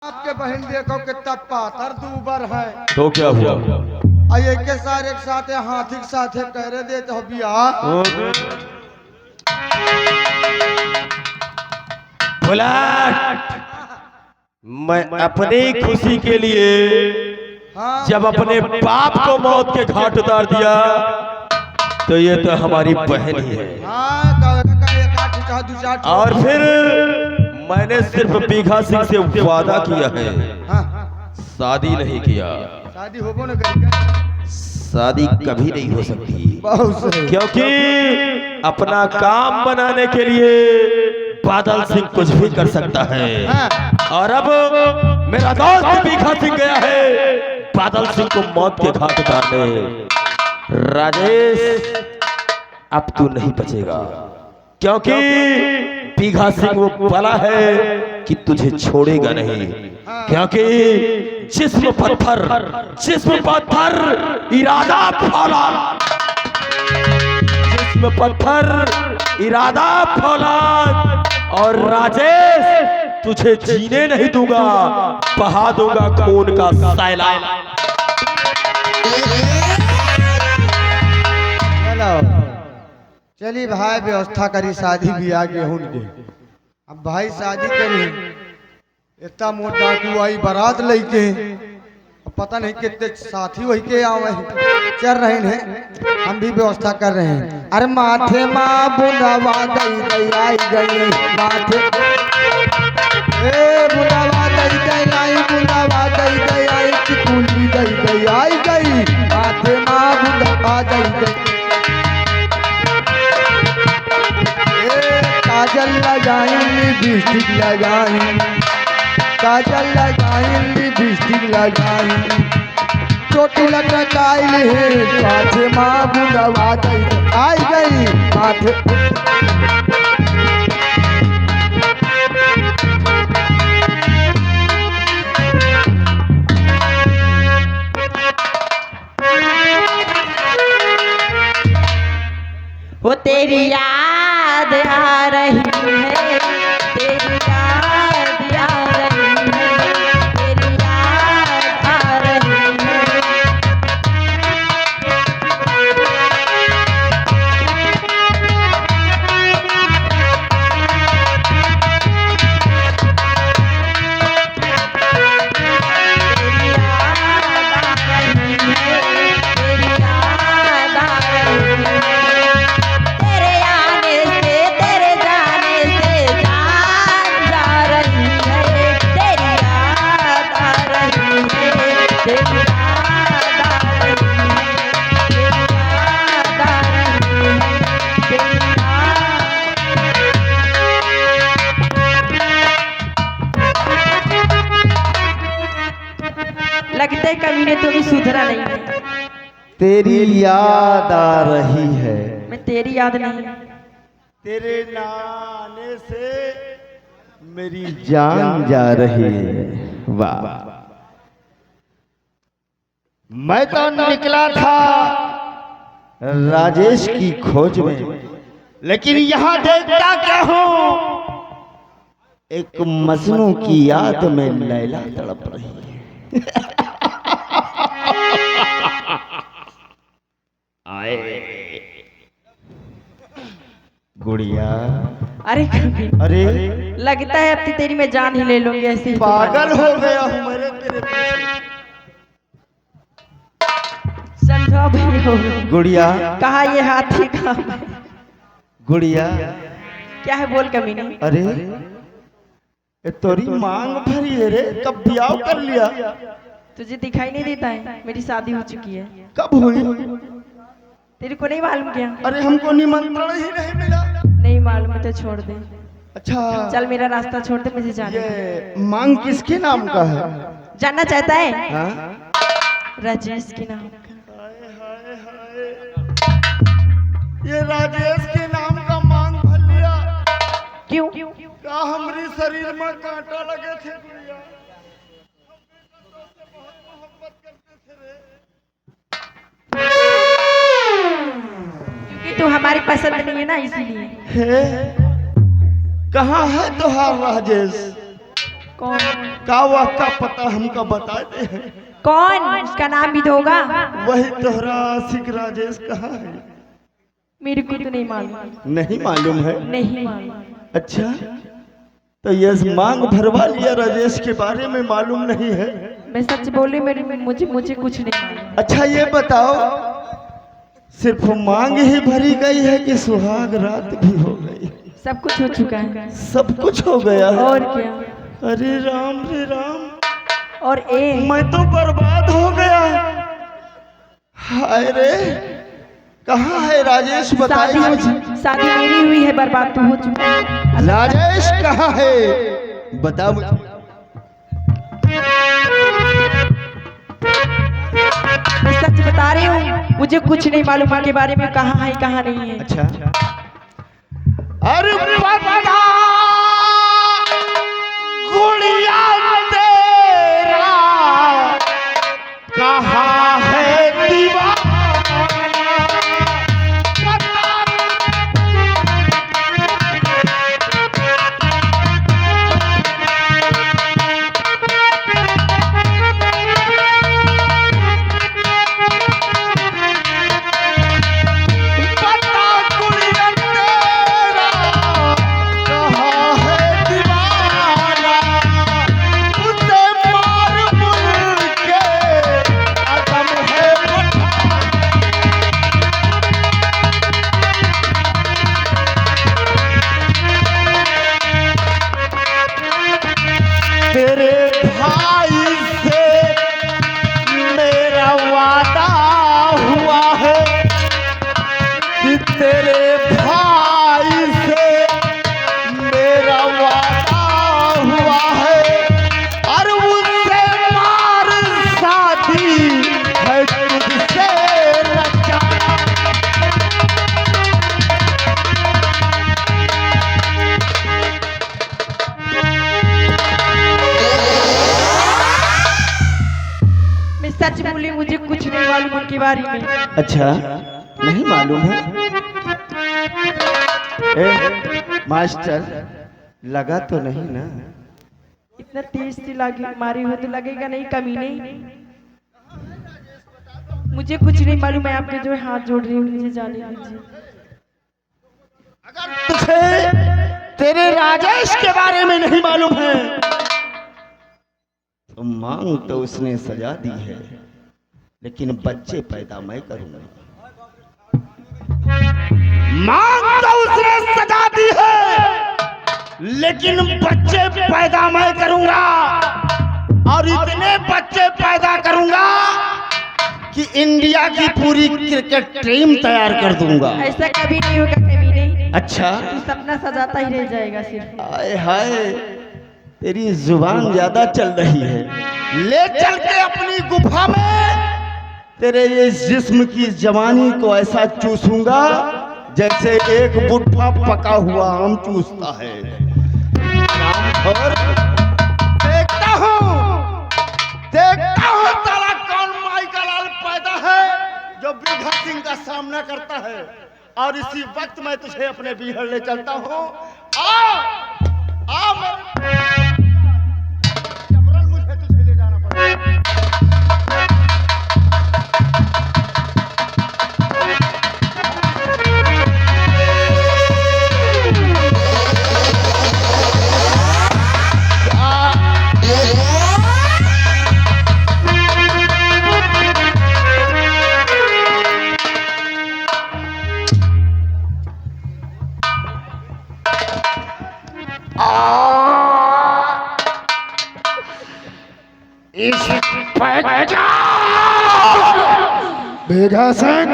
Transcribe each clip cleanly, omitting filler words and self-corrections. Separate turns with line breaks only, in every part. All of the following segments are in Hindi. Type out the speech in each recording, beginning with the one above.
आपके बहन देखो कितना पातर दूबर है।
तो क्या हुआ?
ये के सारे एक साथ हाथी के साथ कह रहे देते हो बिया।
मैं अपनी खुशी के लिए
हाँ,
जब अपने बाप को मौत के घाट उतार दिया तो ये तो हमारी बहन ही है।
हाँ,
और फिर मैंने सिर्फ बीघा सिंह से वादा किया है,
हाँ,
शादी नहीं किया।
शादी हो न करेगा।
शादी कभी नहीं हो सकती,
बहुत सही।
क्योंकि अपना काम बनाने के लिए बादल सिंह कुछ भी कर सकता है। और अब मेरा दोस्त बीघा सिंह गया है बादल सिंह को मौत के घाट उतारने। राजेश, अब तू नहीं बचेगा, क्योंकि बीघा सिंह वो बला है कि तुझे छोड़ेगा नहीं। क्योंकि जिस्म पत्थर इरादा फौलाद, जिस्म पत्थर इरादा फौलाद। और राजेश, तुझे जीने नहीं दूंगा, बहा दूंगा खून का सैलाब।
चलिए भाई, व्यवस्था करी शादी ब्याह गेहूं के। अब भाई शादी करी, इतना मोटा आई बारात लेके, पता नहीं कितने साथी वही के आवे चल रहे हैं। हम भी व्यवस्था कर रहे हैं। अरे माथे माँ बुलावा गई आई गई माथे, बुलावा गई आई, बुलावा गई आई, चिकुली गई आई गई, माथे माँ बुलावा गई। काजल लगाई लिपस्टिक लगाई, काजल लगाई लिपस्टिक लगाई, चोटी लटकाई है माथे माँ बुलावा गई आई गई माथे।
वो तेरी याद आ रही है, तेरी याद आ रही है, तेरी याद आ रही है। लगते कमीने तो भी सुधरा नहीं है।
तेरी याद आ रही है,
मैं तेरी याद नहीं,
तेरे नाने से मेरी जान जा रही है। वाह, मैं तो निकला था राजेश की खोज में, लेकिन यहाँ देखता क्या हूँ, एक मजनू की याद में लैला तड़प रही है। आए गुड़िया।
अरे
अरे
लगता है अब तेरी मैं जान ही ले लूंगी ऐसे।
पागल हो गया हूँ मेरे तेरे पीछे।
समझो भाई हो
गुड़िया,
कहा ये हाथी का
गुड़िया
क्या है, बोल कमीने।
अरे ये तोरी मांग भरी है रे, कब ब्याह कर लिया?
तुझे दिखाई नहीं देता है मेरी शादी हो चुकी है?
कब हुई?
तेरे को नहीं मालूम क्या?
अरे हमको निमंत्रण ही नहीं मिला।
नहीं मालूम है तो छोड़ दे।
अच्छा
चल मेरा रास्ता छोड़ दे, मुझे जाना है।
ये मांग किसके नाम का है?
जानना चाहता है?
हाँ?
राजेश के नाम का।
हाय हाय, ये राजेश के नाम का मांग भर लिया।
क्यों?
का हमारे शरीर में कांटा लगे थे गुड़िया? बहुत मोहब्बत करते थे रे।
क्योंकि तू हमारी पसंद नहीं है ना, इसीलिए।
है कहाँ है तुहार राजेश?
कौन?
का का पता हमका बता दे।
कौन? उसका नाम भी दोगा?
वही तोहरा आशिक राजेश कहाँ है?
मेरे को तो नहीं मालूम।
नहीं मालूम है?
नहीं मालूम।
अच्छा, तो ये मांग भरवा लिया राजेश के बारे में मालूम नहीं है?
मैं सच बोली, मुझे कुछ नहीं मालूम।
अच्छा ये बताओ, सिर्फ मांग ही भरी गई है कि सुहाग रात भी हो गई?
सब कुछ हो चुका है।
सब कुछ हो गया है?
और क्या?
अरे राम रे राम,
और
मैं तो बर्बाद हो गया। हाय रे, कहाँ है राजेश? बताइए मुझे।
शादी मेरी हुई है, बर्बाद तो हो चुका है।
राजेश कहाँ है? बताओ मुझे।
मैं सच बता रही हूँ, मुझे कुछ नहीं मालूम उनके बारे में, कहाँ है कहाँ नहीं है।
अच्छा, अरे पता गुड़िया तेरा कहाँ है दीवाना? तेरे भाई से मेरा वादा हुआ है कि तेरे भाई से मेरा वादा हुआ है, और उससे मार शादी है तुझसे रचाना।
सच बोली, मुझे कुछ नहीं मालूम उनके बारे में।
अच्छा, नहीं मालूम है? मास्टर, लगा तो नहीं ना?
इतना तेज से लगे मारी हो तो लगेगा नहीं, कमी नहीं। मुझे कुछ नहीं मालूम, मैं आपके जो हाथ जोड़ रही हूँ, मुझे जाने दीजिए।
अगर तुझे तेरे राजेश के बारे में नहीं मालूम है तो मांग तो उसने सजा दी है, लेकिन बच्चे पैदा मैं करूंगा। मांग तो उसने सजा दी है, लेकिन बच्चे पैदा मैं करूंगा, और इतने बच्चे पैदा करूंगा कि इंडिया की पूरी क्रिकेट टीम तैयार कर दूंगा।
ऐसा कभी नहीं होगा, कभी नहीं।
अच्छा,
तू सपना सजाता ही रह जाएगा सिर्फ।
हाय हाय, तेरी जुबान ज्यादा चल रही है। ले चल के अपनी गुफा में तेरे इस जिस्म की जवानी को ऐसा चूसूंगा जैसे एक बुढ़ा पका हुआ आम चूसता है। और देखता हूँ तारा कौन माई का लाल पैदा है जो बीघा सिंह का सामना करता है। और इसी वक्त मैं तुझे अपने बिहड़ ले चलता हूँ। आ मुझे तुझे ले जाना पड़ेगा।
बेघा सिंह,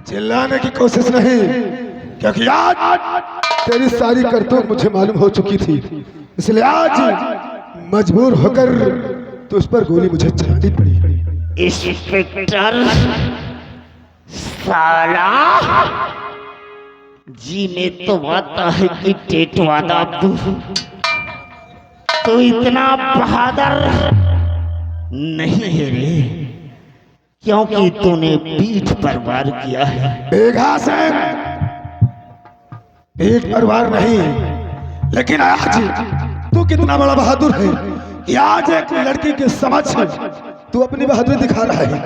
चिल्लाने की कोशिश नहीं, क्योंकि आज तेरी सारी करतूत मुझे मालूम हो चुकी थी, इसलिए आज मजबूर होकर तो उस पर गोली मुझे चलानी पड़ी।
इंस्पेक्टर साला जी में तो आता है कि टेटवादा तो इतना बहादुर नहीं है रे, क्योंकि तूने पीठ पर वार किया है।
बेघा सिंह, पीठ पर वार नहीं, लेकिन आज तू कितना बड़ा बहादुर है कि आज एक लड़की के समक्ष तू अपनी बहादुरी दिखा रहा है।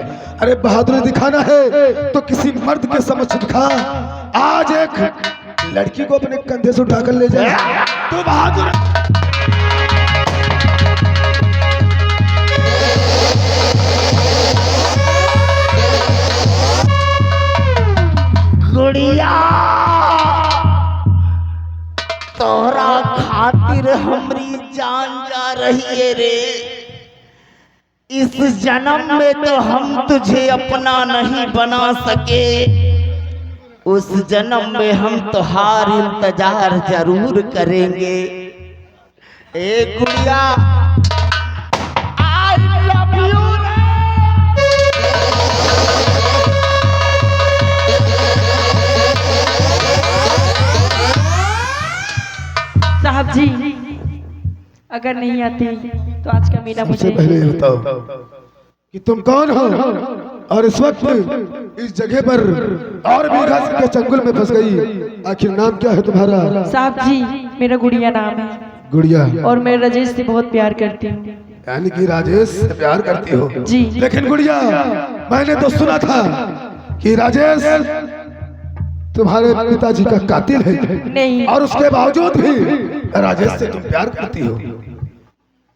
अरे बहादुरी दिखाना है तो किसी मर्द के समक्ष दिखा। आज एक लड़की को अपने कंधे से उठाकर ले जा, तू बहादुर।
गुड़िया तोहरा खातिर हमरी जान जा रही है रे। इस जन्म में तो हम तुझे अपना नहीं बना सके, उस जन्म में हम तुहार इंतजार जरूर करेंगे। ए गुड़िया आई लव यू।
साहब जी अगर नहीं आती तो आज का मेला
सबसे
मुझे
पहले ये बताओ कि तुम कौन हो और इस वक्त इस जगह पर और बीघा सिंह के चंगुल में फंस गई। आखिर नाम क्या है तुम्हारा?
साहब जी मेरा गुड़िया नाम है
गुड़िया।
और मैं राजेश से बहुत प्यार करती हूँ।
यानी कि राजेश से प्यार करती हो?
जी।
लेकिन गुड़िया मैंने तो सुना था कि राजेश तुम्हारे पिताजी का कातिल है।
नहीं।
और उसके बावजूद भी राजेश से तुम प्यार करती हो?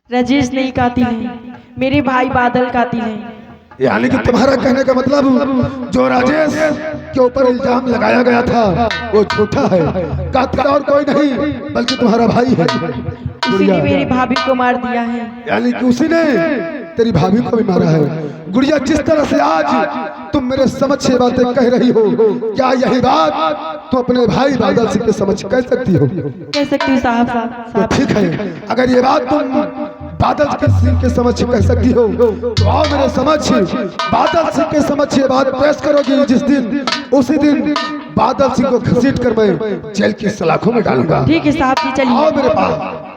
राजेश नहीं कातिल है, मेरे भाई बादल कातिल है।
यानी कि तुम्हारा कहने का मतलब जो राजेश के ऊपर इल्जाम लगाया गया था वो झूठा है, कातिल और कोई नहीं बल्कि तुम्हारा भाई है।
उसी ने मेरी भाभी को मार दिया है।
यानी कि उसी ने तेरी भाभी को भी मारा है। गुड़िया जिस तरह से आज तुम मेरे समक्ष ये बातें कह रही हो, क्या यही बात तो अपने भाई बादल सिंह के समक्ष कह सकती हो?
कह सकती हूँ साहब।
तो ठीक है, अगर ये बात तुम बादल सिंह के समक्ष कह सकती हो तो आओ मेरे समक्ष बादल सिंह के समक्ष ये बात पेश करोगी। जिस दिन उसी दिन बादल सिंह को घसीट कर मैं जेल की सलाखों में डालूंगा।
ठीक है साहब जी चलिए।
आओ मेरे पास।